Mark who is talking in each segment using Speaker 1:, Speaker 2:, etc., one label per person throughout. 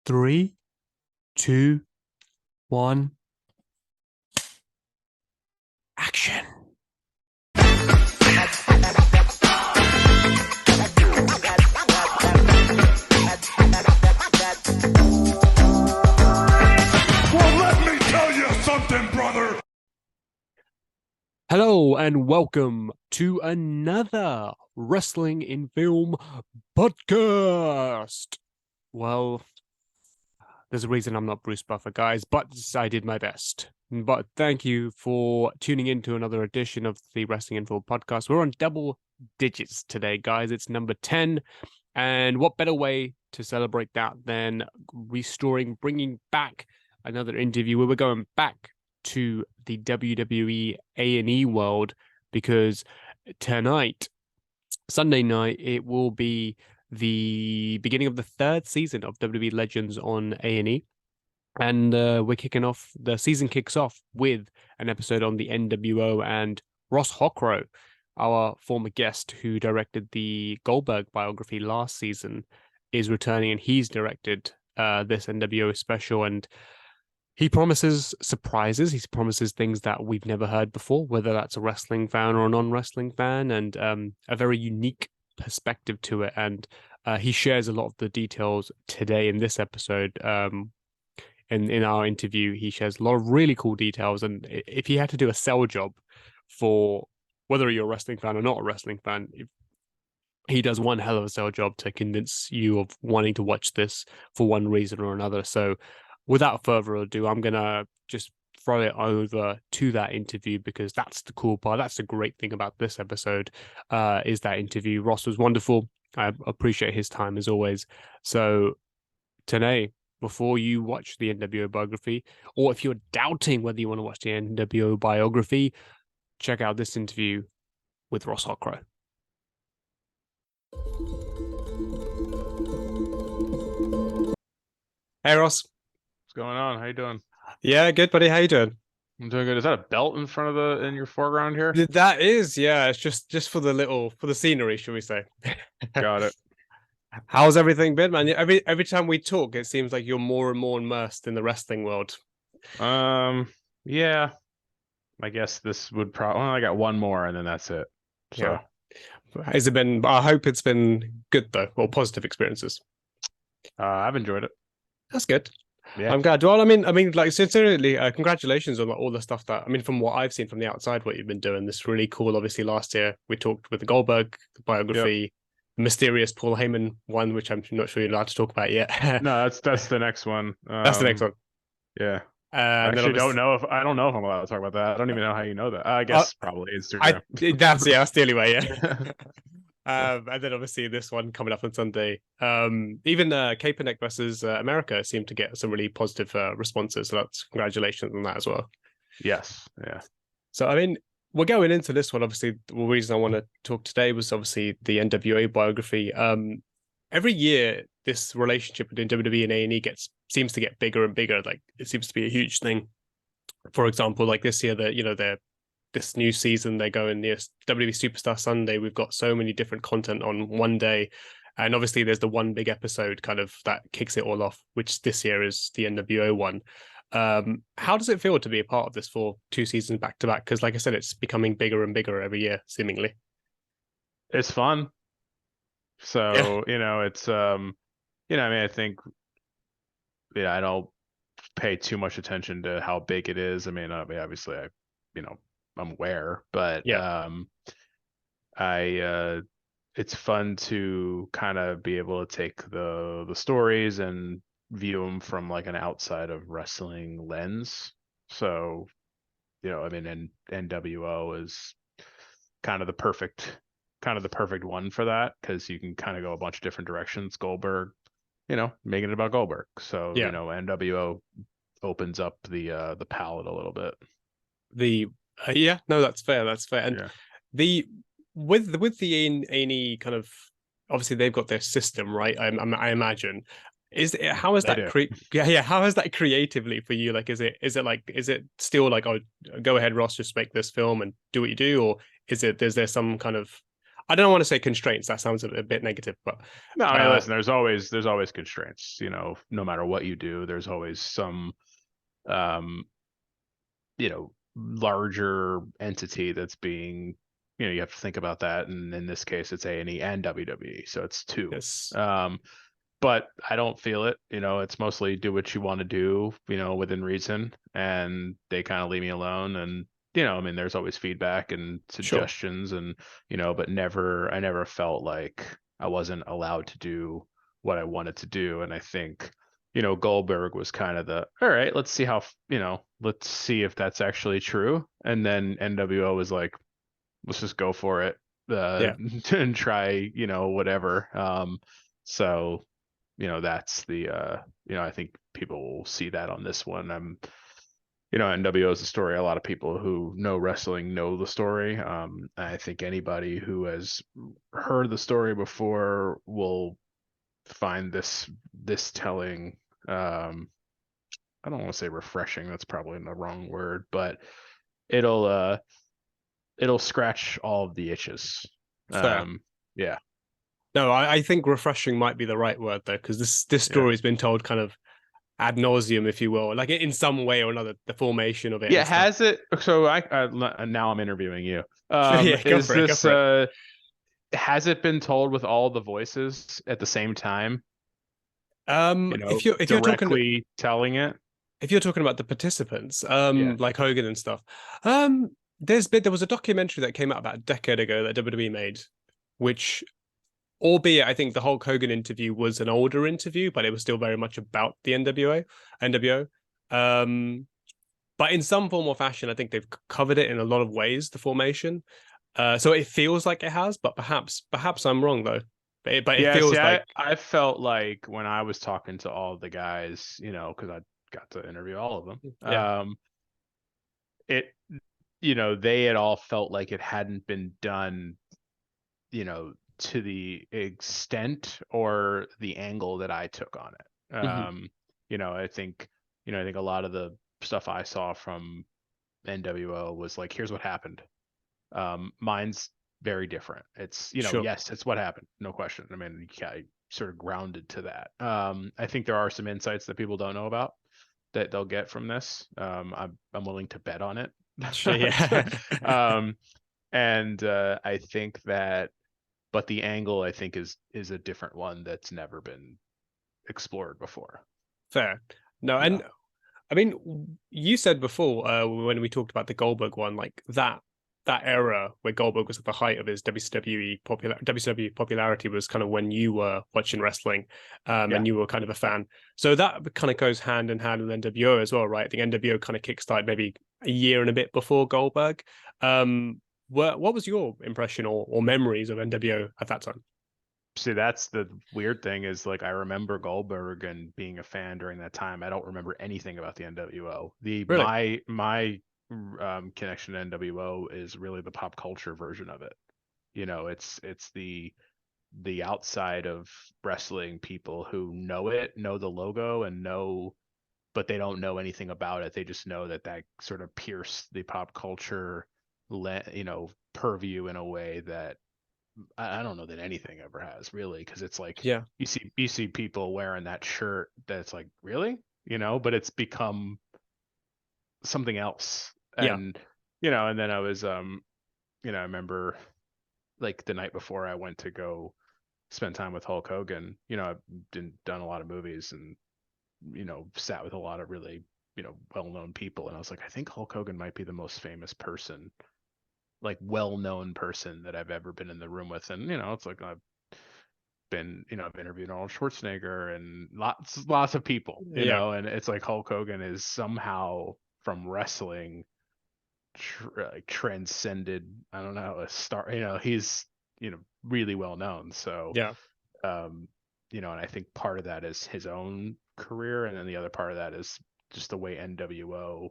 Speaker 1: Three, two, one, action.
Speaker 2: Well, let me tell you something, brother.
Speaker 1: Hello and welcome to another Wrestling in Film podcast. Well, there's a reason I'm not Bruce Buffer, guys, but I did my best. But thank you for tuning in to another edition of the Wrestling in Film podcast. We're on double digits today, guys. It's number 10. And what better way to celebrate that than bringing back another interview where we're going back to the WWE A&E world, because tonight, Sunday night, it will be the beginning of the third season of WWE Legends on A&E. And the season kicks off with an episode on the NWO, and Ross Hockrow, our former guest who directed the Goldberg biography last season, is returning, and he's directed this NWO special, and he promises surprises. He promises things that we've never heard before, whether that's a wrestling fan or a non-wrestling fan, and a very unique perspective to it. And he shares a lot of the details today in this episode. In our interview, he shares a lot of really cool details. And if he had to do a sell job for whether you're a wrestling fan or not a wrestling fan, he does one hell of a sell job to convince you of wanting to watch this for one reason or another. So without further ado, I'm going to just throw it over to that interview, because that's the cool part. That's the great thing about this episode, is that interview. Ross was wonderful. I appreciate his time as always. So today, before you watch the NWO biography, or if you're doubting whether you want to watch the NWO biography, check out this interview with Ross Hockrow. Hey, Ross.
Speaker 3: What's going on? How you doing?
Speaker 1: Yeah, good, buddy. How you doing?
Speaker 3: I'm doing good. Is that a belt in front of in your foreground here?
Speaker 1: That is, yeah. It's just for the scenery, should we say?
Speaker 3: Got it.
Speaker 1: How's everything been, man? Every time we talk, it seems like you're more and more immersed in the wrestling world.
Speaker 3: Yeah. I guess this would probably. Well, I got one more, and then that's it. So.
Speaker 1: Yeah. Has it been? I hope it's been good though, or positive experiences.
Speaker 3: I've enjoyed it.
Speaker 1: That's good.
Speaker 3: Yeah.
Speaker 1: I'm glad. Well, I mean, like, sincerely, congratulations on all the stuff that, I mean, from what I've seen from the outside, what you've been doing. This really cool. Obviously, last year we talked with the Goldberg biography, mysterious Paul Heyman one, which I'm not sure you're allowed to talk about yet.
Speaker 3: No, that's the next one.
Speaker 1: That's the next one.
Speaker 3: Yeah.
Speaker 1: I
Speaker 3: actually don't know if I'm allowed to talk about that. I don't even know how you know that. I guess probably Instagram.
Speaker 1: That's the only way. Yeah. And then obviously this one coming up on Sunday. Even Kaepernick versus America seemed to get some really positive responses. So that's congratulations on that as well.
Speaker 3: Yes. Yeah.
Speaker 1: So I mean, we're going into this one. Obviously, the reason I want to talk today was obviously the NWA biography. Every year, this relationship between WWE and A&E seems to get bigger and bigger. Like, it seems to be a huge thing. For example, like this year, this new season, they go in the WWE Superstar Sunday. We've got so many different content on one day. And obviously there's the one big episode kind of that kicks it all off, which this year is the NWO one. How does it feel to be a part of this for 2 seasons back to back? Because like I said, it's becoming bigger and bigger every year, seemingly.
Speaker 3: It's fun. So, yeah. It's, I mean, I think, I don't pay too much attention to how big it is. I mean, obviously I'm aware, but
Speaker 1: yeah.
Speaker 3: It's fun to kind of be able to take the stories and view them from like an outside of wrestling lens. So, I mean, NWO is kind of the perfect one for that, because you can kind of go a bunch of different directions. Goldberg, making it about Goldberg. So,
Speaker 1: yeah.
Speaker 3: NWO opens up the palette a little bit.
Speaker 1: Yeah, no, that's fair. And
Speaker 3: yeah.
Speaker 1: with the A&E kind of, obviously they've got their system, right? I imagine. How is that? How is that creatively for you? Like, is it still like, oh, go ahead, Ross, just make this film and do what you do, or is there some kind of, I don't want to say constraints. That sounds a bit negative, but
Speaker 3: No, I mean, listen, there's always constraints, you know, no matter what you do, there's always some, um, you know, larger entity that's being, you know, you have to think about that. And in this case, it's A&E and WWE. So it's two.
Speaker 1: yes,
Speaker 3: But I don't feel it, you know, it's mostly do what you want to do, you know, within reason. And they kind of leave me alone. And, you know, I mean, there's always feedback and
Speaker 1: sure,
Speaker 3: suggestions and, you know, but I never felt like I wasn't allowed to do what I wanted to do. And I think, you know, Goldberg was kind of the, all right, let's see how, you know, let's see if that's actually true. And then NWO was like, let's just go for it,
Speaker 1: yeah,
Speaker 3: and try, you know, whatever. So, you know, that's the, you know, I think people will see that on this one. You know, NWO is a story. A lot of people who know wrestling know the story. I think anybody who has heard the story before will find this telling. I don't want to say refreshing. That's probably the wrong word, but it'll it'll scratch all of the itches.
Speaker 1: fair.
Speaker 3: Yeah,
Speaker 1: No, I think refreshing might be the right word though, because this
Speaker 3: yeah,
Speaker 1: story has been told kind of ad nauseum, if you will, like in some way or another, the formation of it
Speaker 3: yeah.
Speaker 1: and stuff.
Speaker 3: Has it? So now I'm interviewing you.
Speaker 1: Yeah, go
Speaker 3: Is
Speaker 1: for it, go
Speaker 3: this
Speaker 1: for it.
Speaker 3: has it been told with all the voices at the same time? You know,
Speaker 1: If you're talking
Speaker 3: directly telling it.
Speaker 1: if you're talking about the participants,
Speaker 3: Yeah,
Speaker 1: like Hogan and stuff, there was a documentary that came out about a decade ago that WWE made, which, albeit I think the Hulk Hogan interview was an older interview, but it was still very much about the NWO. But in some form or fashion, I think they've covered it in a lot of ways, the formation. So it feels like it has, but perhaps I'm wrong though. But it
Speaker 3: yeah. See,
Speaker 1: feels like
Speaker 3: I felt like when I was talking to all the guys, you know, because I got to interview all of them.
Speaker 1: yeah.
Speaker 3: It you know, they had all felt like it hadn't been done, you know, to the extent or the angle that I took on it.
Speaker 1: Hmm.
Speaker 3: You know, I think a lot of the stuff I saw from NWO was like, here's what happened. Mine's very different. It's, you know,
Speaker 1: Sure.
Speaker 3: yes, it's what happened, no question. I mean, I sort of grounded to that. I think there are some insights that people don't know about that they'll get from this. I'm willing to bet on it.
Speaker 1: Sure. Yeah.
Speaker 3: um, and I think that, but the angle I think is a different one that's never been explored before.
Speaker 1: Fair. No,
Speaker 3: Yeah.
Speaker 1: and I mean, you said before, when we talked about the Goldberg one, like that era where Goldberg was at the height of his WCW popularity was kind of when you were watching wrestling,
Speaker 3: Yeah.
Speaker 1: and you were kind of a fan. So that kind of goes hand in hand with NWO as well, right? The NWO kind of kickstarted maybe a year and a bit before Goldberg. What was your impression or memories of NWO at that time?
Speaker 3: See, that's the weird thing is like I remember Goldberg and being a fan during that time. I don't remember anything about the NWO. The
Speaker 1: Really?
Speaker 3: my connection to NWO is really the pop culture version of it. You know, it's the outside of wrestling people who know it, know the logo, and know, but they don't know anything about it. They just know that that sort of pierced the pop culture, you know, purview in a way that I don't know that anything ever has really, because it's like
Speaker 1: Yeah.
Speaker 3: you see people wearing that shirt that's like really, you know, but it's become something else.
Speaker 1: Yeah.
Speaker 3: And you know, and then I was you know, I remember like the night before I went to go spend time with Hulk Hogan, you know, done a lot of movies and you know, sat with a lot of really, you know, well-known people, and I was like, I think Hulk Hogan might be the most famous person, like well-known person that I've ever been in the room with. And you know, it's like I've been, you know, I've interviewed Arnold Schwarzenegger and lots of people, you
Speaker 1: Yeah.
Speaker 3: know, and it's like Hulk Hogan is somehow from wrestling like transcended, I don't know, a star, you know, he's, you know, really well known. So
Speaker 1: Yeah.
Speaker 3: um you know, and I think part of that is his own career, and then the other part of that is just the way NWO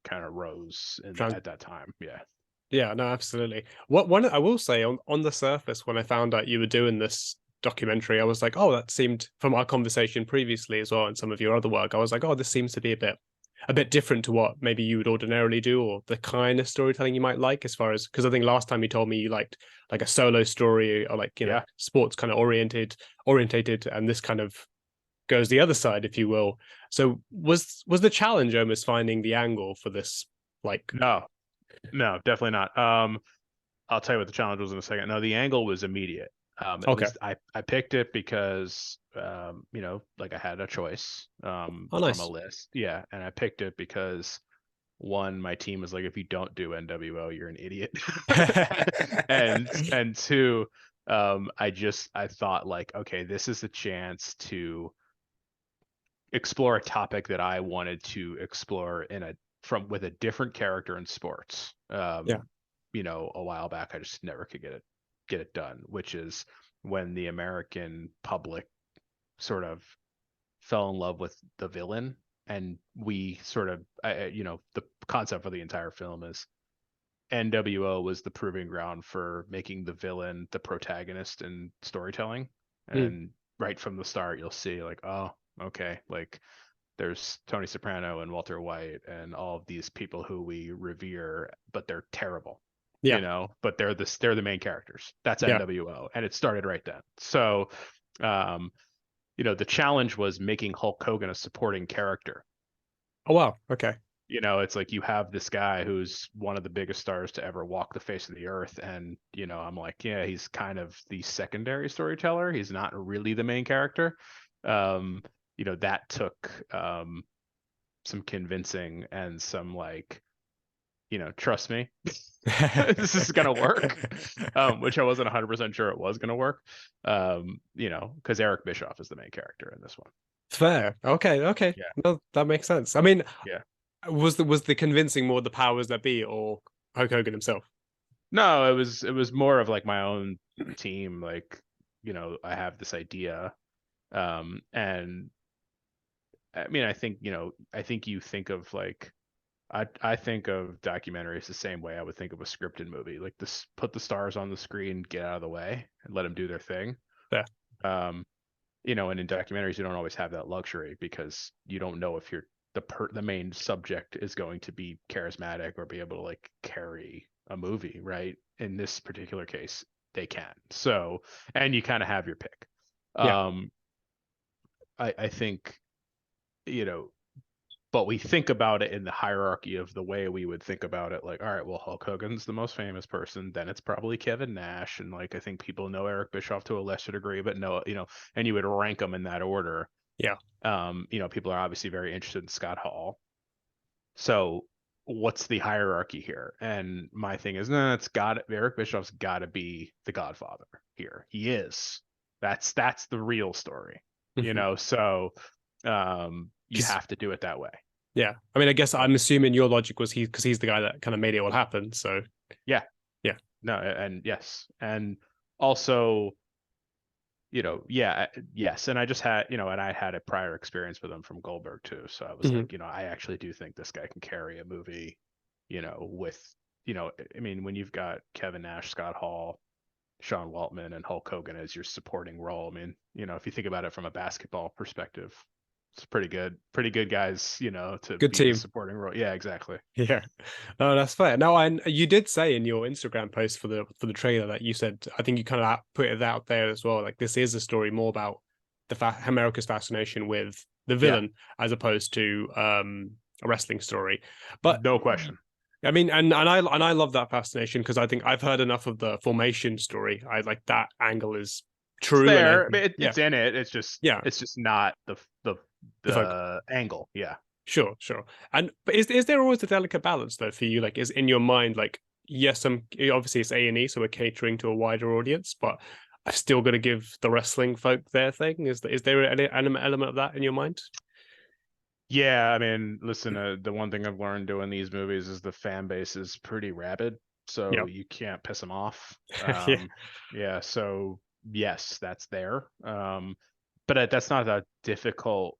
Speaker 3: kind of rose
Speaker 1: Trans-
Speaker 3: at that time. Yeah.
Speaker 1: Yeah, no, absolutely. What one I will say on the surface, when I found out you were doing this documentary, I was like, oh, that seemed from our conversation previously as well, and some of your other work, I was like, oh, this seems to be a bit different to what maybe you would ordinarily do, or the kind of storytelling you might like, as far as, because I think last time you told me you liked like a solo story, or like, you know,
Speaker 3: Yeah.
Speaker 1: sports kind of orientated, and this kind of goes the other side, if you will. So was the challenge almost finding the angle for this, like,
Speaker 3: No, no, definitely not. I'll tell you what the challenge was in a second. No, the angle was immediate. At
Speaker 1: okay,
Speaker 3: least I picked it because you know, like I had a choice
Speaker 1: oh
Speaker 3: from a
Speaker 1: nice.
Speaker 3: list. Yeah, and I picked it because one, my team was like, if you don't do NWO, you're an idiot. And two, I thought like, okay, this is a chance to explore a topic that I wanted to explore in a from with a different character in sports.
Speaker 1: Yeah,
Speaker 3: You know, a while back, I just never could get it done, which is when the American public sort of fell in love with the villain, and we sort of, you know, the concept for the entire film is NWO was the proving ground for making the villain the protagonist in storytelling,
Speaker 1: mm,
Speaker 3: and right from the start, you'll see like, oh, okay, like there's Tony Soprano and Walter White and all of these people who we revere, but they're terrible,
Speaker 1: yeah,
Speaker 3: you know, but they're the main characters. That's
Speaker 1: yeah.
Speaker 3: NWO. And it started right then. So, um, you know, the challenge was making Hulk Hogan a supporting character.
Speaker 1: Oh wow, okay.
Speaker 3: You know, it's like you have this guy who's one of the biggest stars to ever walk the face of the earth. And, you know, I'm like, yeah, he's kind of the secondary storyteller. He's not really the main character. Um, you know, that took some convincing and some like, you know, trust me, this is gonna work. Which I wasn't 100% sure it was gonna work. You know, because Eric Bischoff is the main character in this one.
Speaker 1: Fair. Okay, okay.
Speaker 3: Yeah,
Speaker 1: No, that makes sense. I mean,
Speaker 3: yeah.
Speaker 1: was the convincing more the powers that be, or Hulk Hogan himself?
Speaker 3: No, it was more of like my own team. Like, you know, I have this idea, and I mean, I think, you know, I think you think of like I think of documentaries the same way I would think of a scripted movie. Like this, put the stars on the screen, get out of the way, and let them do their thing.
Speaker 1: Fair.
Speaker 3: Um, you know, and in documentaries, you don't always have that luxury because you don't know if you're the main subject is going to be charismatic or be able to like carry a movie, right? In this particular case, they can. So, and you kind of have your pick.
Speaker 1: Yeah.
Speaker 3: Um, I think, you know, but we think about it in the hierarchy of the way we would think about it. Like, all right, well, Hulk Hogan's the most famous person, then it's probably Kevin Nash, and like I think people know Eric Bischoff to a lesser degree, but no, you know, and you would rank them in that order.
Speaker 1: Yeah.
Speaker 3: You know, people are obviously very interested in Scott Hall. So what's the hierarchy here? And my thing is, no, it's got Eric Bischoff's got to be the Godfather here. He is. That's the real story, you
Speaker 1: Mhm.
Speaker 3: know. So you
Speaker 1: 'Cause-
Speaker 3: have to do it that way.
Speaker 1: yeah. I mean, I guess
Speaker 3: Yeah.
Speaker 1: I'm assuming your logic was because he's the guy that kind of made it all happen. So
Speaker 3: Yeah.
Speaker 1: yeah.
Speaker 3: No, and yes, and also, you know, yeah, yes, and I just had, you know, and I had a prior experience with him from Goldberg too, so I was
Speaker 1: Mhm.
Speaker 3: like, you know, I actually do think this guy can carry a movie, you know, with, you know, I mean, when you've got Kevin Nash, Scott Hall, Sean Waltman, and Hulk Hogan as your supporting role, I mean, you know, if you think about it from a basketball perspective, it's pretty good guys, you know, to
Speaker 1: Good
Speaker 3: be the
Speaker 1: team.
Speaker 3: supporting role. Yeah, exactly.
Speaker 1: Yeah. No, that's fair. No, and you did say in your Instagram post for the trailer that you said, I think you kind of put it out there as well. Like this is a story more about America's fascination with the
Speaker 3: Yeah,
Speaker 1: villain as opposed to a wrestling story. But
Speaker 3: no question.
Speaker 1: I mean, and I love that fascination because I think I've heard enough of the formation story. I like that angle is
Speaker 3: It's
Speaker 1: true, and I
Speaker 3: there. I
Speaker 1: think
Speaker 3: mean,
Speaker 1: yeah,
Speaker 3: it's in it.
Speaker 1: yeah,
Speaker 3: It's just not
Speaker 1: the folk.
Speaker 3: the angle. Yeah.
Speaker 1: Sure, sure. And but is there always a delicate balance though for you? Like, is in your mind like, yes, obviously it's A&E, so we're catering to a wider audience, but I've still got to give the wrestling folk their thing. Is there any element of that in your mind?
Speaker 3: Yeah, I mean, listen, the one thing I've learned doing these movies is the fan base is pretty rabid, so
Speaker 1: Yeah,
Speaker 3: you can't piss them off.
Speaker 1: yeah,
Speaker 3: Yeah, so yes, that's there. But that's not a difficult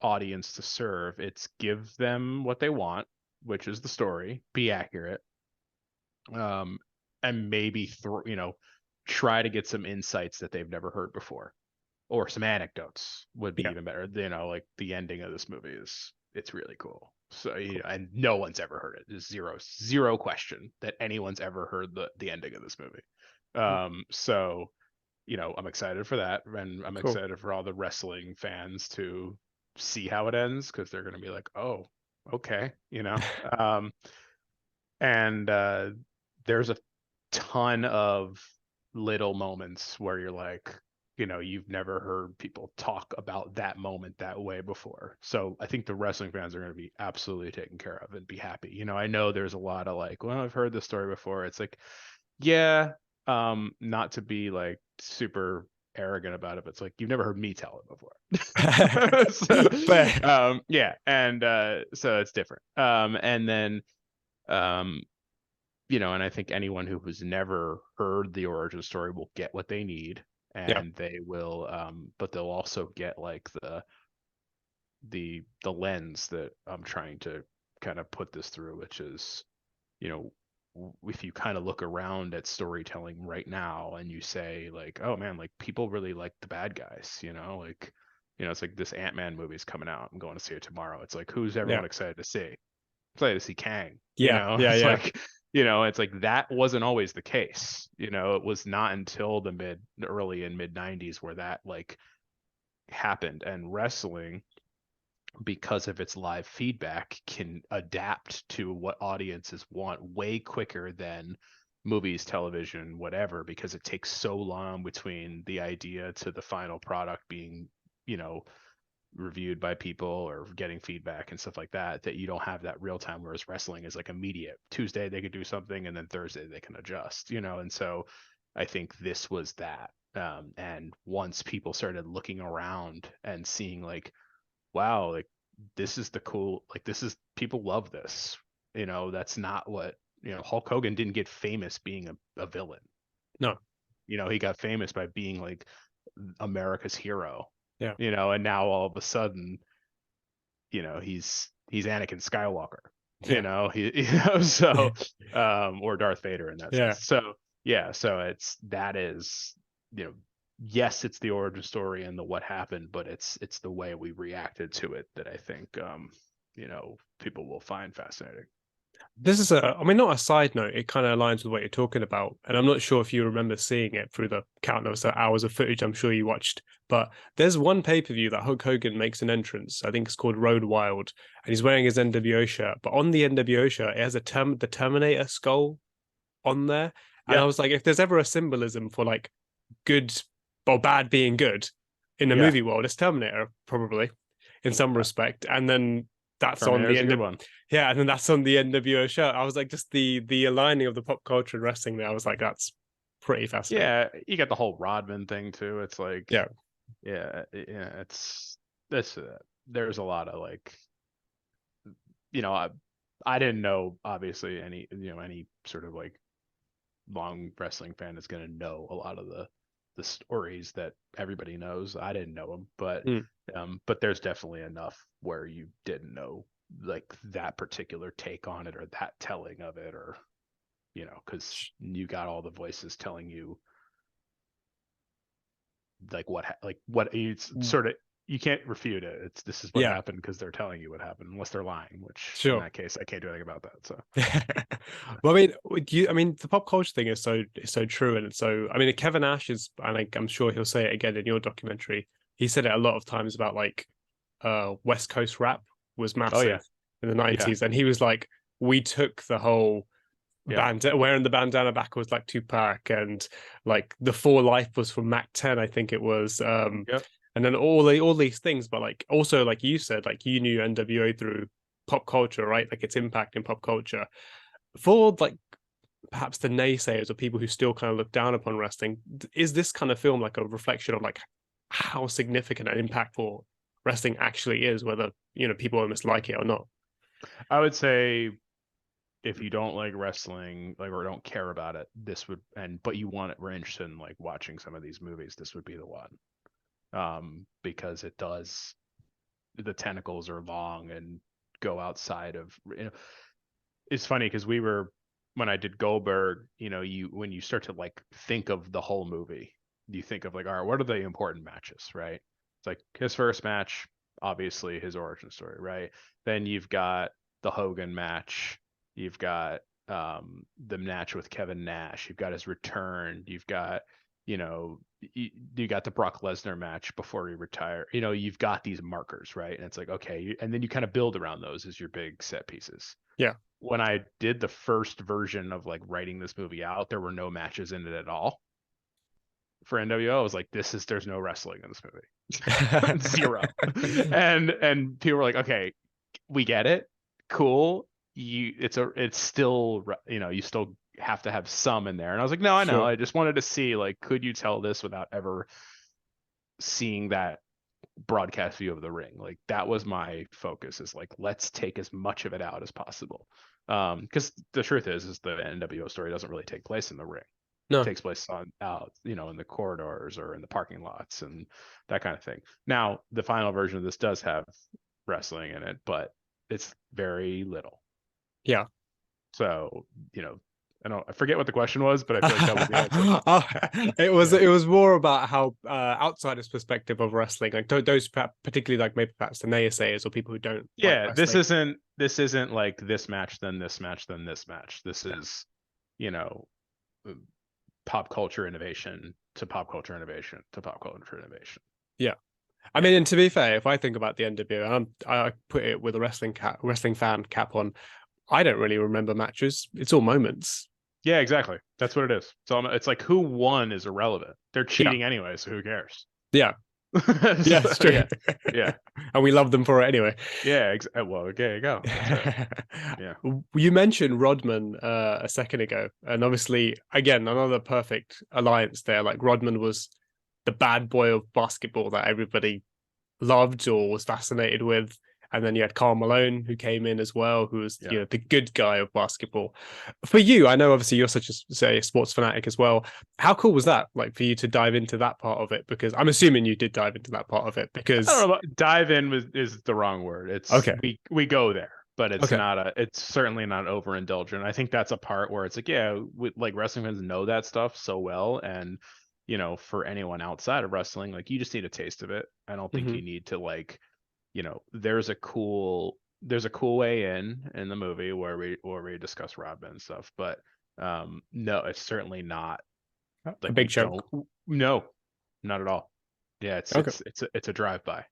Speaker 3: audience to serve. It's give them what they want, which is the story, be accurate, um, and maybe you know, try to get some insights that they've never heard before, or some anecdotes would be
Speaker 1: Yeah.
Speaker 3: even better. You know, like the ending of this movie it's really cool. So and no one's ever heard it. There's zero question that anyone's ever heard the ending of this movie. So you know, I'm excited for that, and I'm
Speaker 1: Cool.
Speaker 3: excited for all the wrestling fans to see how it ends, because they're going to be like, oh, okay, you know. And there's a ton of little moments where you're like, you know, you've never heard people talk about that moment that way before. So I think the wrestling fans are going to be absolutely taken care of and be happy. You know, I know there's a lot of like, well, I've heard this story before. It's like, yeah, not to be like super arrogant about it, but it's like you've never heard me tell it before.
Speaker 1: Fair.
Speaker 3: So yeah, and so it's different. And then you know, and I think anyone who has never heard the origin story will get what they need,
Speaker 1: Yeah.
Speaker 3: and they will but they'll also get like the lens that I'm trying to kind of put this through, which is, you know, if you kind of look around at storytelling right now and you say like, oh man, like people really like the bad guys, you know, like, you know, it's like this Ant-Man movie's coming out. I'm going to see it tomorrow. It's like, who's
Speaker 1: Yeah.
Speaker 3: everyone excited to see? Excited to see Kang, you
Speaker 1: Yeah.
Speaker 3: know.
Speaker 1: Yeah.
Speaker 3: It's
Speaker 1: Yeah.
Speaker 3: like, you know, it's like that wasn't always the case. You know, it was not until the early and mid 90s where that like happened. And wrestling, because of its live feedback, can adapt to what audiences want way quicker than movies, television, whatever, because it takes so long between the idea to the final product being, you know, reviewed by people or getting feedback and stuff like that, that you don't have that real time. Whereas wrestling is like immediate. Tuesday they could do something, and then Thursday they can adjust, you know. And so I think this was that. And once people started looking around and seeing like, wow, like this is the cool, like this is, people love this, you know. That's not what, you know, Hulk Hogan didn't get famous being a villain.
Speaker 1: No.
Speaker 3: You know, he got famous by being like America's hero,
Speaker 1: Yeah.
Speaker 3: you know. And now all of a sudden, you know, he's Anakin Skywalker, you
Speaker 1: Yeah.
Speaker 3: know, you know, so or Darth Vader in that
Speaker 1: Yeah.
Speaker 3: sense. So yeah, so that is, you know, yes, it's the origin story and the what happened, but it's the way we reacted to it that I think you know, people will find fascinating.
Speaker 1: This is I mean, not a side note. It kind of aligns with what you're talking about. And I'm not sure if you remember seeing it through the countless hours of footage I'm sure you watched. But there's one pay-per-view that Hulk Hogan makes an entrance. I think it's called Road Wild. And he's wearing his NWO shirt. But on the NWO shirt, it has the Terminator skull on there. And I
Speaker 3: Yeah,
Speaker 1: was like, if there's ever a symbolism for like good or bad being good in the
Speaker 3: yeah,
Speaker 1: movie world, it's Terminator, probably, in some respect. And then that's on the
Speaker 3: Terminator's a
Speaker 1: end
Speaker 3: good
Speaker 1: of
Speaker 3: one.
Speaker 1: yeah, and then that's on the NWO show. I was like, just the aligning of the pop culture and wrestling there. I was like, that's pretty fascinating.
Speaker 3: Yeah, you got the whole Rodman thing too. It's like,
Speaker 1: Yeah,
Speaker 3: yeah, it's this. There's a lot of like, you know, I didn't know obviously any, you know, any sort of like long wrestling fan is going to know a lot of the stories that everybody knows. I didn't know them,
Speaker 1: mm,
Speaker 3: but there's definitely enough where you didn't know like that particular take on it or that telling of it, or, you know, because you got all the voices telling you like like what it's
Speaker 1: mm,
Speaker 3: sort of, you can't refute it. It's, this is what
Speaker 1: yeah,
Speaker 3: happened because they're telling you what happened, unless they're lying, which in
Speaker 1: sure.
Speaker 3: that case I can't do anything about that. So
Speaker 1: Well, I mean, I mean, the pop culture thing is so true, and it's so. I mean, Kevin Nash is, and I'm sure he'll say it again in your documentary. He said it a lot of times about like, West Coast rap was
Speaker 3: oh yeah,
Speaker 1: massive in the
Speaker 3: yeah,
Speaker 1: '90s, and he was like, we took the whole
Speaker 3: yeah,
Speaker 1: band wearing the bandana back was like Tupac, and like the For Life was from Mac 10, I think it was.
Speaker 3: yep.
Speaker 1: And then all these things, but like also like you said, like you knew NWO through pop culture, right? Like its impact in pop culture. For like perhaps the naysayers or people who still kind of look down upon wrestling, is this kind of film like a reflection of like how significant and impactful wrestling actually is, whether you know people almost like it or not?
Speaker 3: I would say if you don't like wrestling, like, or don't care about it, this would, and but you want it, we're interested in like watching some of these movies, this would be the one. Because it does, the tentacles are long and go outside of, you know, it's funny because when I did Goldberg, you know, you, when you start to like think of the whole movie, you think of like, all right, what are the important matches, right? It's like his first match, obviously his origin story, right? Then you've got the Hogan match, you've got the match with Kevin Nash, you've got his return, you've got you got the Brock Lesnar match before he retired. You've got these markers, right? And it's like, okay, and then you kind of build around those as your big set pieces.
Speaker 1: Yeah.
Speaker 3: When I did the first version of like writing this movie out, there were no matches in it at all. For NWO, I was like, there's no wrestling in this movie. Zero. And people were like, okay, we get it. Cool. It's still, you still have to have some in there. And I was like, no, I know.
Speaker 1: Sure.
Speaker 3: I just wanted to see, like, could you tell this without ever seeing that broadcast view of the ring? Like, that was my focus, is like, let's take as much of it out as possible. Because the truth is the NWO story doesn't really take place in the ring.
Speaker 1: No.
Speaker 3: It takes place out, in the corridors or in the parking lots and that kind of thing. Now, the final version of this does have wrestling in it, but it's very little.
Speaker 1: Yeah.
Speaker 3: So, I forget what the question was, but I feel like that was the answer.
Speaker 1: It was more about how outsiders' perspective of wrestling, like those particularly like maybe perhaps the naysayers or people who don't like
Speaker 3: Yeah,
Speaker 1: wrestling.
Speaker 3: this isn't like this match, then this match, then this match. This is, you know, pop culture innovation to pop culture innovation to pop culture innovation.
Speaker 1: Yeah. I mean, and to be fair, if I think about the NWO, I put it with a wrestling fan cap on. I don't really remember matches. It's all moments.
Speaker 3: Yeah, exactly. That's what it is. So it's like, who won is irrelevant. They're
Speaker 1: Yeah.
Speaker 3: cheating anyway, so who cares?
Speaker 1: Yeah. Yeah, it's true.
Speaker 3: Yeah.
Speaker 1: And we love them for it anyway.
Speaker 3: Yeah. Well, there you go. Yeah.
Speaker 1: You mentioned Rodman a second ago, and obviously, again, another perfect alliance there. Like Rodman was the bad boy of basketball that everybody loved or was fascinated with. And then you had Karl Malone, who came in as well, who was
Speaker 3: Yeah.
Speaker 1: the good guy of basketball. For you, I know obviously you're such a sports fanatic as well. How cool was that, like for you to dive into that part of it? Because I'm assuming you did dive into that part of it.
Speaker 3: I
Speaker 1: Because
Speaker 3: don't know. Dive in is the wrong word. It's
Speaker 1: okay,
Speaker 3: we go there, but it's
Speaker 1: okay,
Speaker 3: not it's certainly not overindulgent. I think that's a part where it's like, yeah, like wrestling fans know that stuff so well, and for anyone outside of wrestling, like you just need a taste of it. I don't think
Speaker 1: hmm
Speaker 3: you need to like, there's a cool way in the movie where we discuss Rodman and stuff, but no, it's certainly not
Speaker 1: a
Speaker 3: like
Speaker 1: big
Speaker 3: we
Speaker 1: chunk.
Speaker 3: don't. No, not at all. Yeah,
Speaker 1: Okay,
Speaker 3: it's a drive by.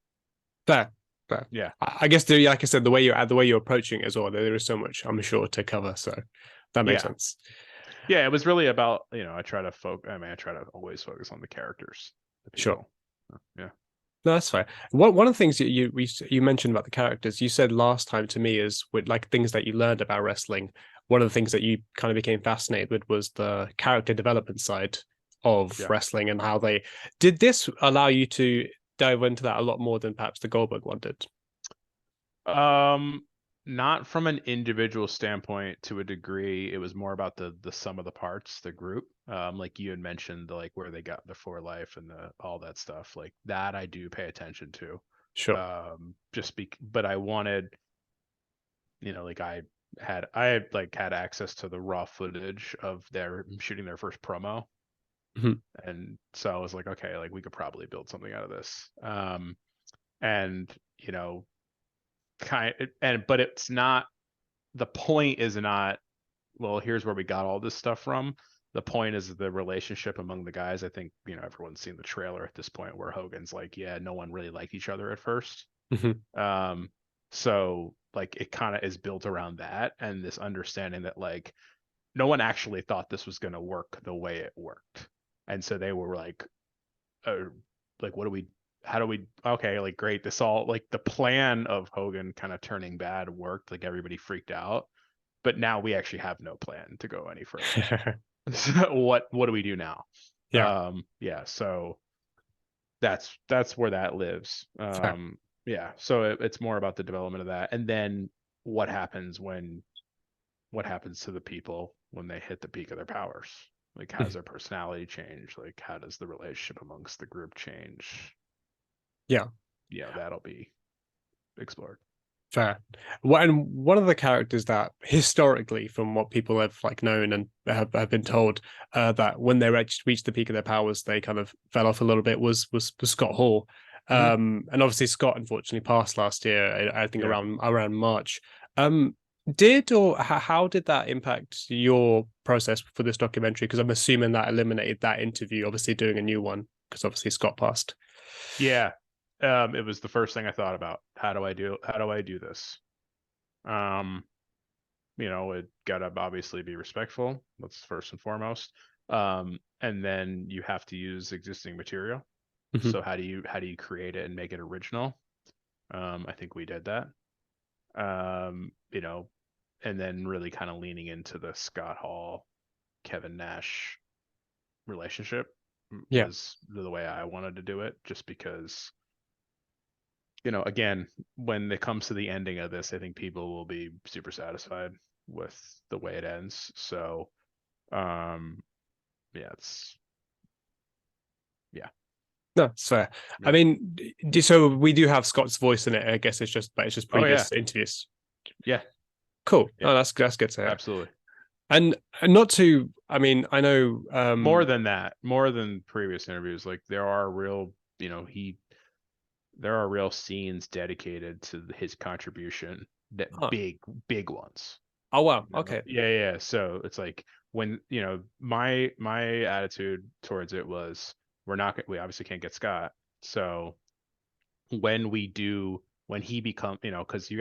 Speaker 1: fair, fair.
Speaker 3: Yeah.
Speaker 1: I guess like I said, the way you're approaching it as well, there is so much I'm sure to cover, so that makes
Speaker 3: Yeah.
Speaker 1: sense.
Speaker 3: Yeah, it was really about, I try to I try to always focus on the characters, the
Speaker 1: Sure.
Speaker 3: people. Yeah.
Speaker 1: No, that's fair. One of the things that you mentioned about the characters, you said last time to me is with like things that you learned about wrestling. One of the things that you kind of became fascinated with was the character development side of
Speaker 3: Yeah.
Speaker 1: wrestling and how they did this allow you to dive into that a lot more than perhaps the Goldberg one did.
Speaker 3: Not from an individual standpoint to a degree. It was more about the sum of the parts, the group. Like you had mentioned, like where they got the for life and all that stuff. Like that I do pay attention to.
Speaker 1: Sure.
Speaker 3: But I wanted, like I had access to the raw footage of their shooting their first promo.
Speaker 1: Mhm.
Speaker 3: And so I was like, okay, like we could probably build something out of this. And but it's not, the point is not, well, here's where we got all this stuff from. The point is the relationship among the guys. I think everyone's seen the trailer at this point where Hogan's like, yeah, no one really liked each other at first.
Speaker 1: Mhm.
Speaker 3: So like it kind of is built around that and this understanding that like no one actually thought this was going to work the way it worked, and so they were like, what do we, how do we, okay, like great, this all, like the plan of Hogan kind of turning bad worked, like everybody freaked out, but now we actually have no plan to go any further. So what do we do now?
Speaker 1: Yeah.
Speaker 3: Yeah, so that's where that lives.
Speaker 1: Fair.
Speaker 3: Yeah, so it's more about the development of that, and then what happens to the people when they hit the peak of their powers. Like, how does their personality change? Like, how does the relationship amongst the group change?
Speaker 1: Yeah.
Speaker 3: That'll be explored.
Speaker 1: Fair. And one of the characters that historically, from what people have like known and have been told, that when they reached the peak of their powers, they kind of fell off a little bit was Scott Hall.
Speaker 3: Mhm.
Speaker 1: And obviously Scott unfortunately passed last year, I think
Speaker 3: Yeah.
Speaker 1: around March. How did that impact your process for this documentary? Because I'm assuming that eliminated that interview, obviously doing a new one, because obviously Scott passed.
Speaker 3: Yeah. It was the first thing I thought about. How do I do this? Um, it gotta obviously be respectful. That's first and foremost. And then you have to use existing material.
Speaker 1: Mhm.
Speaker 3: So how do you create it and make it original? I think we did that. Um, you know, and then really kind of leaning into the Scott Hall, Kevin Nash relationship
Speaker 1: Yeah.
Speaker 3: was the way I wanted to do it, just because, again, when it comes to the ending of this, I think people will be super satisfied with the way it ends. So, um, yeah, yeah,
Speaker 1: No, it's fair. I
Speaker 3: yeah.
Speaker 1: mean, so we do have Scott's voice in it. I guess but it's just
Speaker 3: Oh yeah,
Speaker 1: previous interviews.
Speaker 3: yeah,
Speaker 1: Cool.
Speaker 3: yeah,
Speaker 1: Oh, that's good to hear.
Speaker 3: absolutely.
Speaker 1: And not to, I mean, I know,
Speaker 3: More than that, more than previous interviews, like there are real scenes dedicated to his contribution, that
Speaker 1: huh.
Speaker 3: big ones.
Speaker 1: Oh wow, okay.
Speaker 3: Yeah. So it's like, when my attitude towards it was, we obviously can't get Scott. So when he become, because you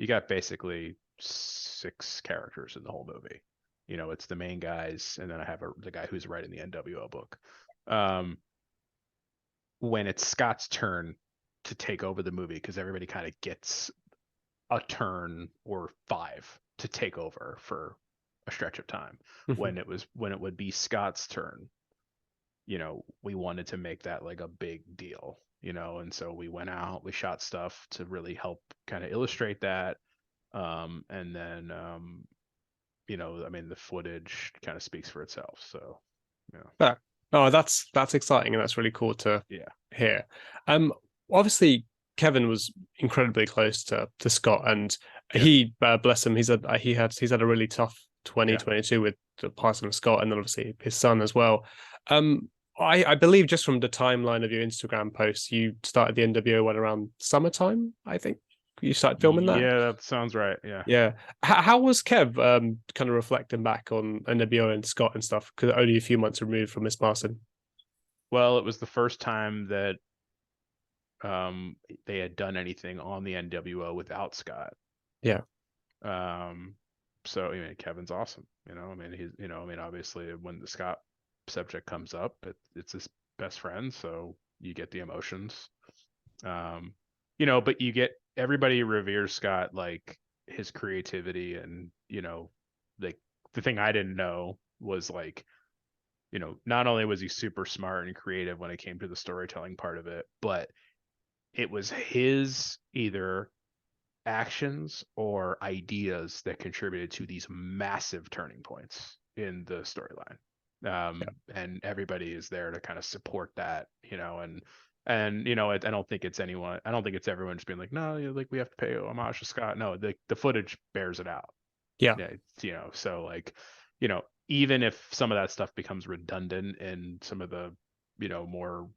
Speaker 3: got basically 6 characters in the whole movie. It's the main guys, and then I have the guy who's writing the NWO book. Um, when it's Scott's turn to take over the movie, because everybody kind of gets a turn or 5 to take over for a stretch of time.
Speaker 1: Mhm.
Speaker 3: When it would be Scott's turn, we wanted to make that like a big deal, and so we went out, we shot stuff to really help kind of illustrate that. And then I mean, the footage kind of speaks for itself. So, yeah.
Speaker 1: Yeah. Oh, that's exciting and that's really cool to
Speaker 3: Yeah.
Speaker 1: hear. Um, Obviously Kevin was incredibly close to Scott, and
Speaker 3: Yeah.
Speaker 1: he, bless him, he's had a really tough
Speaker 3: Yeah.
Speaker 1: 2022 with the passing of Scott, and then obviously his son as well. I believe just from the timeline of your Instagram posts, you started the NWO one around summertime. I think you started filming that.
Speaker 3: Yeah, that sounds right. Yeah.
Speaker 1: Yeah. How was Kev kind of reflecting back on NWO and Scott and stuff? Because only a few months removed from his passing.
Speaker 3: Well, it was the first time that they had done anything on the NWO without Scott.
Speaker 1: Yeah.
Speaker 3: Um, so I mean, Kevin's awesome. I mean, obviously when the Scott subject comes up, it's his best friend, so you get the emotions. Um, but everybody reveres Scott, like his creativity, and like the thing I didn't know was, like, not only was he super smart and creative when it came to the storytelling part of it, but it was his either actions or ideas that contributed to these massive turning points in the storyline. And everybody is there to kind of support that, and I don't think it's everyone just being like, no, like, we have to pay homage to Scott. No, the footage bears it out.
Speaker 1: Yeah.
Speaker 3: Yeah, so, like, even if some of that stuff becomes redundant in some of the more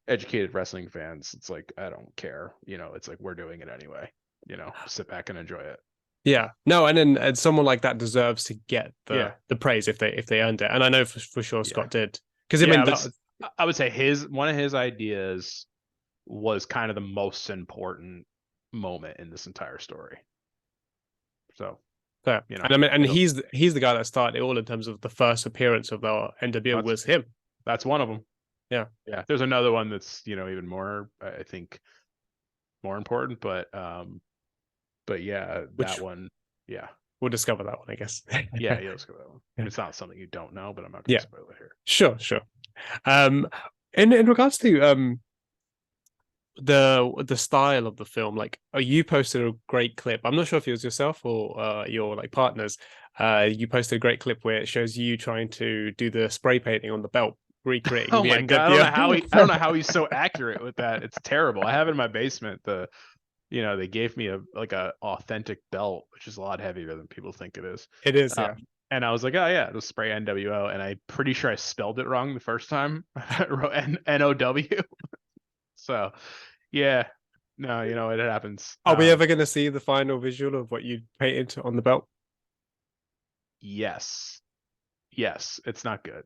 Speaker 3: educated wrestling fans, it's like, I don't care. It's like, we're doing it anyway. Sit back and enjoy it.
Speaker 1: Yeah. No, and someone like that deserves to get
Speaker 3: Yeah,
Speaker 1: the praise if they earned it. And I know for sure
Speaker 3: yeah,
Speaker 1: Scott did. Because I
Speaker 3: yeah.
Speaker 1: mean
Speaker 3: I would say one of his ideas was kind of the most important moment in this entire story. So,
Speaker 1: fair. And I mean, and
Speaker 3: it'll
Speaker 1: he's the guy that started it all in terms of the first appearance of the NWO
Speaker 3: that's
Speaker 1: was him.
Speaker 3: that's one of them.
Speaker 1: Yeah.
Speaker 3: Yeah, there's another one that's even more, I think, more important, but yeah, that
Speaker 1: Which
Speaker 3: one. Yeah,
Speaker 1: we'll discover that one, I guess.
Speaker 3: yeah, let's go that one.
Speaker 1: Yeah.
Speaker 3: It's not something you don't know, but I'm not going
Speaker 1: Yeah.
Speaker 3: to spoil it here.
Speaker 1: Sure, sure. Um, in regards to the style of the film, like, you posted a great clip. I'm not sure if it was yourself or your like partners. You posted a great clip where it shows you trying to do the spray painting on the belt, recreating
Speaker 3: Oh
Speaker 1: the
Speaker 3: my god, I don't know
Speaker 1: NWO.
Speaker 3: how he's so accurate with that. It's terrible. I have it in my basement. they gave me a authentic belt, which is a lot heavier than people think it is.
Speaker 1: It is,
Speaker 3: Um,
Speaker 1: yeah.
Speaker 3: and I was like, oh yeah, just spray NWO, and I'm pretty sure I spelled it wrong the first time. I wrote NOW. So, yeah, no, it happens.
Speaker 1: Are we ever going to see the final visual of what you painted on the belt?
Speaker 3: Yes, yes, it's not good,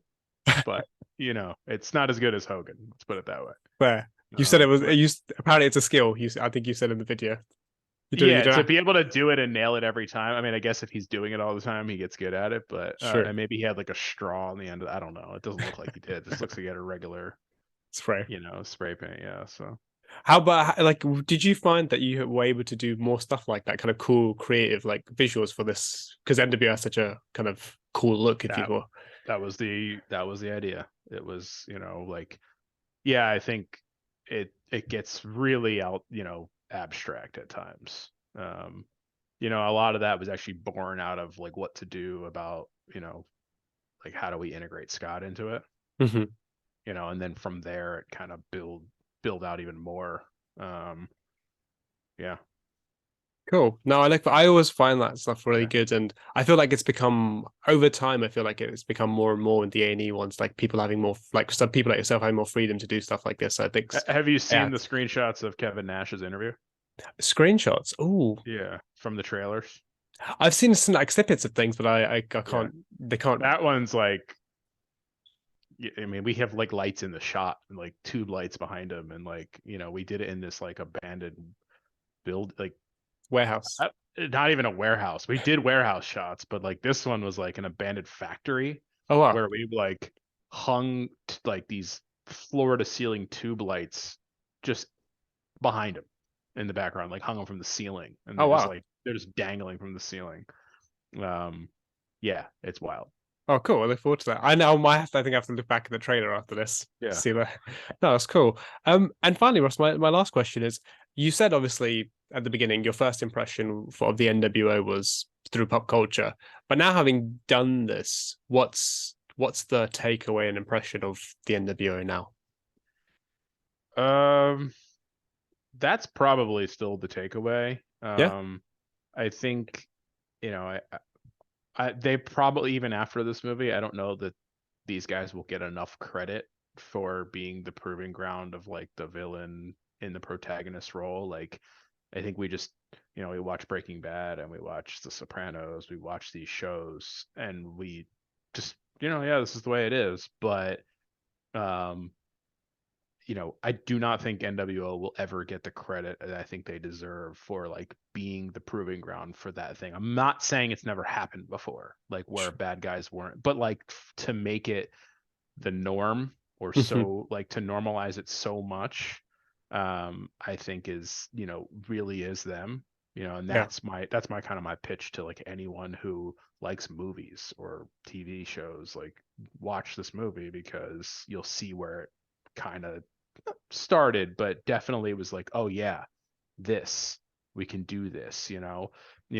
Speaker 3: but it's not as good as Hogan. Let's put it that way.
Speaker 1: Where you said it was,
Speaker 3: But
Speaker 1: apparently it's a skill. I think you said in the video. You
Speaker 3: yeah,
Speaker 1: don't
Speaker 3: to
Speaker 1: have,
Speaker 3: be able to do it and nail it every time. I mean, I guess if he's doing it all the time, he gets good at it. But
Speaker 1: sure,
Speaker 3: and maybe he had like a straw on the end. I don't know. It doesn't look like he did. This looks like he had a regular,
Speaker 1: spray.
Speaker 3: spray paint. Yeah. So
Speaker 1: How about like, did you find that you were able to do more stuff like that, kind of cool, creative, like visuals for this? Because NWO has such a kind of cool look, if you
Speaker 3: that
Speaker 1: will.
Speaker 3: that was the idea. It was like, yeah, I think it gets really out abstract at times. A lot of that was actually born out of like what to do about like how do we integrate Scott into it.
Speaker 1: Hmm.
Speaker 3: And then from there it kind of build out even more. Yeah.
Speaker 1: Cool. No, I always find that stuff really
Speaker 3: Okay.
Speaker 1: good, and I feel like it's become over time. I feel like it's become more and more in the A&E ones, like people having more, like some people like yourself having more freedom to do stuff like this. I think,
Speaker 3: Have you seen
Speaker 1: yeah,
Speaker 3: the screenshots of Kevin Nash's interview?
Speaker 1: screenshots. Oh,
Speaker 3: Yeah, from the trailers.
Speaker 1: I've seen some like snippets of things, but I
Speaker 3: Yeah,
Speaker 1: can't. They can't.
Speaker 3: that one's like, I mean, we have like lights in the shot and like tube lights behind him, and like we did it in this like abandoned build, like
Speaker 1: Warehouse.
Speaker 3: not even a warehouse. We did warehouse shots, but like this one was like an abandoned factory
Speaker 1: Oh wow.
Speaker 3: where we like hung like these floor to ceiling tube lights just behind him in the background, like hung them from the ceiling, and
Speaker 1: Oh wow.
Speaker 3: they're just dangling from the ceiling. Yeah, it's wild.
Speaker 1: Oh, cool. I look forward to that. I know I think I have to look back at the trailer after this to
Speaker 3: Yeah.
Speaker 1: see that. No, that's cool. And finally, Ross, my last question is: you said obviously at the beginning your first impression of the NWO was through pop culture, but now having done this, what's the takeaway and impression of the NWO now?
Speaker 3: Um, that's probably still the takeaway.
Speaker 1: Yeah.
Speaker 3: I think, they probably, even after this movie, I don't know that these guys will get enough credit for being the proving ground of like the villain in the protagonist role. Like, I think we just, we watch Breaking Bad and we watch The Sopranos, we watch these shows, and we just, yeah, this is the way it is. But, um, I do not think NWO will ever get the credit that I think they deserve for like being the proving ground for that thing. I'm not saying it's never happened before, like where bad guys weren't, but like to make it the norm, or so like to normalize it so much, I think is, really is them. And
Speaker 1: Yeah.
Speaker 3: that's my kind of my pitch to like anyone who likes movies or TV shows. Like, watch this movie because you'll see where it kind of started, but definitely was like, oh yeah, this, we can do this. You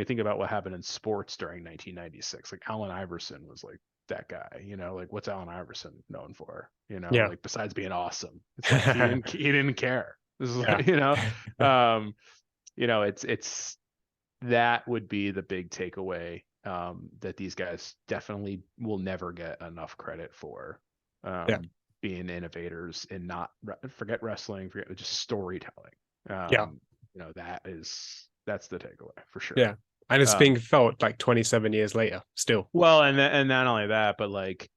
Speaker 3: think about what happened in sports during 1996. Like Allen Iverson was like that guy. Like, what's Allen Iverson known for?
Speaker 1: Yeah.
Speaker 3: Like, besides being awesome, it's like he didn't care. This is
Speaker 1: Yeah.
Speaker 3: like, it's that would be the big takeaway, that these guys definitely will never get enough credit for,
Speaker 1: Yeah.
Speaker 3: being innovators and not forget wrestling, forget just storytelling.
Speaker 1: Yeah.
Speaker 3: That's the takeaway for sure.
Speaker 1: Yeah. And it's
Speaker 3: Um,
Speaker 1: being felt like 27 years later still.
Speaker 3: well, and not only that, but like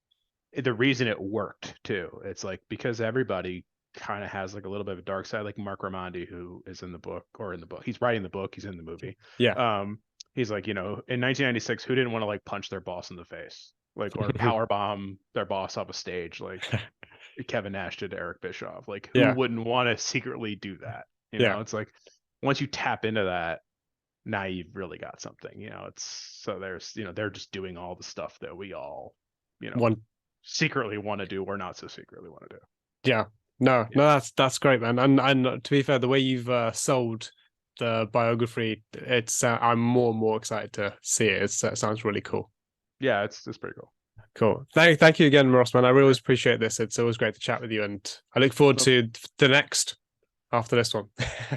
Speaker 3: the reason it worked too. It's like because everybody kind of has like a little bit of a dark side, like Mark Ramondi, who is in the book, he's writing the book, he's in the movie.
Speaker 1: Yeah.
Speaker 3: He's like, in 1996, who didn't want to like punch their boss in the face, like, or power bomb their boss off a stage, like Kevin Nash did to Eric Bischoff? Like, who
Speaker 1: Yeah.
Speaker 3: wouldn't want to secretly do that?
Speaker 1: Yeah.
Speaker 3: It's like once you tap into that, now you've really got something. It's so there's, they're just doing all the stuff that we all,
Speaker 1: One.
Speaker 3: secretly want to do or not so secretly want to do.
Speaker 1: Yeah. No,
Speaker 3: Yeah.
Speaker 1: no, that's great, man. And to be fair, the way you've sold the biography, it's I'm more and more excited to see it. It sounds really cool.
Speaker 3: Yeah, it's pretty cool.
Speaker 1: Cool. Thank you again, Ross, man. I really always appreciate this. It's always great to chat with you, and I look forward to the next. after this one.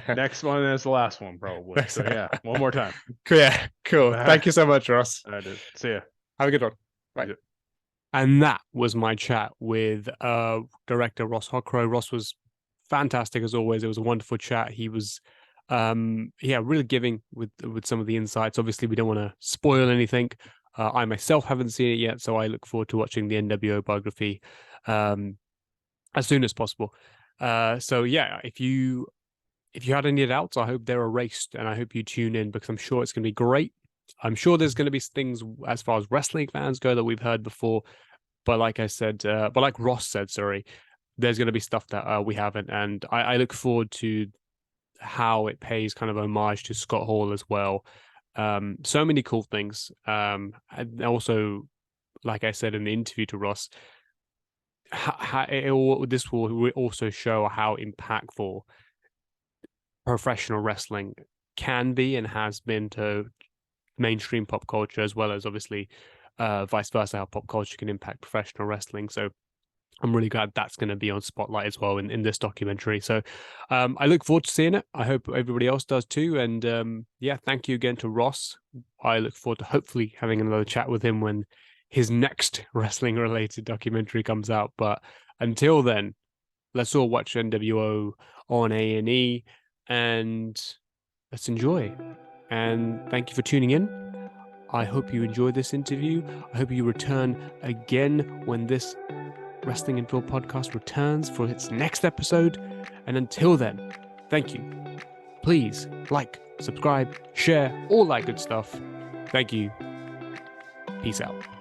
Speaker 3: Next one is the last one, probably. So yeah, one more time.
Speaker 1: Yeah, cool. Thank you so much, Ross.
Speaker 3: I did. See ya.
Speaker 1: Have a good one. Bye.
Speaker 3: Yeah.
Speaker 1: And that was my chat with director Ross Hockrow. Ross was fantastic as always. It was a wonderful chat. He was really giving with some of the insights. Obviously, we don't want to spoil anything. I myself haven't seen it yet, so I look forward to watching the NWO biography as soon as possible. So yeah, if you had any doubts, I hope they're erased, and I hope you tune in because I'm sure it's going to be great. I'm sure there's going to be things as far as wrestling fans go that we've heard before, but like Ross said, sorry, there's going to be stuff that we haven't, and I look forward to how it pays kind of homage to Scott Hall as well. So many cool things. And also, like I said in the interview to Ross, this will also show how impactful professional wrestling can be and has been to mainstream pop culture, as well as obviously vice versa, how pop culture can impact professional wrestling. So I'm really glad that's going to be on spotlight as well in this documentary. So I look forward to seeing it. I hope everybody else does too. And thank you again to Ross. I look forward to hopefully having another chat with him when his next wrestling related documentary comes out. But until then, let's all watch NWO on A&E and let's enjoy. And thank you for tuning in. I hope you enjoyed this interview. I hope you return again when this Wrestling in Film podcast returns for its next episode. And until then, thank you. Please like, subscribe, share, all that good stuff. Thank you. Peace out.